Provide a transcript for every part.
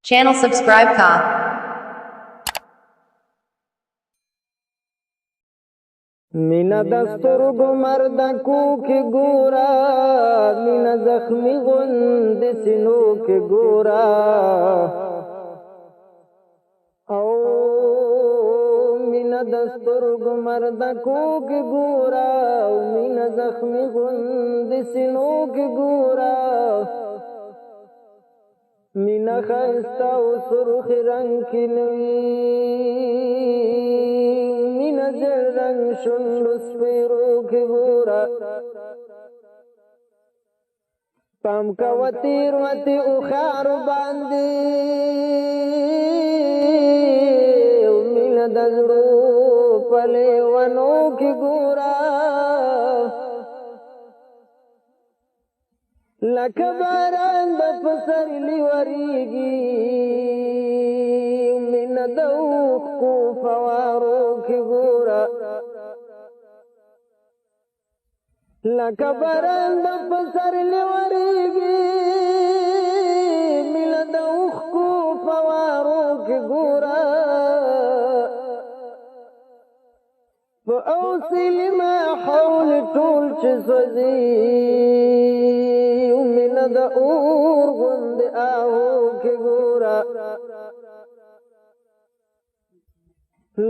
Channel subscribe ka. مینا دسترگو مرد کوک گورا مینا زخمی غند سنوک گورا او مینا دسترگو مرد کوک گورا مینا زخمی غند سنوک گورا مینا خستا و سرخ رنگ کی نوی مینا زر رنگ شنڈ سپیرو کی گورا پام کا وطیر وطی اخار باندی مینا دزڑو پلے ونو کی گورا لکه باران د پسرلی وریږي مینه د اوښکو فوارو کې ګوره لکه باران د پسرلی وریږي مینه د اوښکو فوارو کې ګوره په اوسل ما حول ټول چې سوځي د اور غند آهو کې ګورا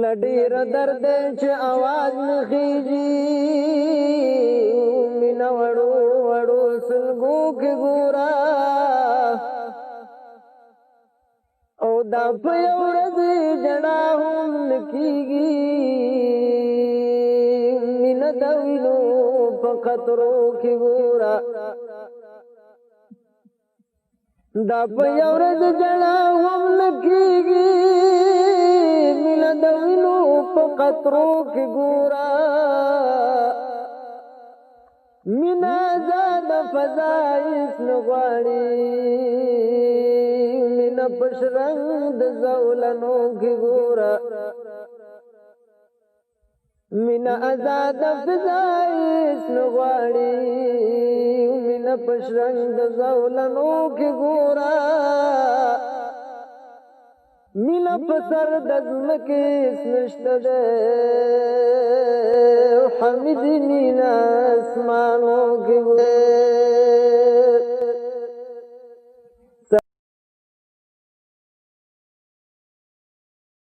لډیر درد چې आवाज نخیږي مینا وړو وړو سلګو کې ګورا او دا په ورځ جنا هم نکیږي مینا د وینو په خطرو کې ګورا دا په ورځ جنا هم نکیږي مینا د وینو په قطرو کې ګورا مینا زاد فزایس نغواړي مینا پشرنګ د زولنو کې ګورا مینا آزاد فزایس نغواړي مینا پشرنګ د زولنو کې ګورا مینا پسر د ځمکې نشته ده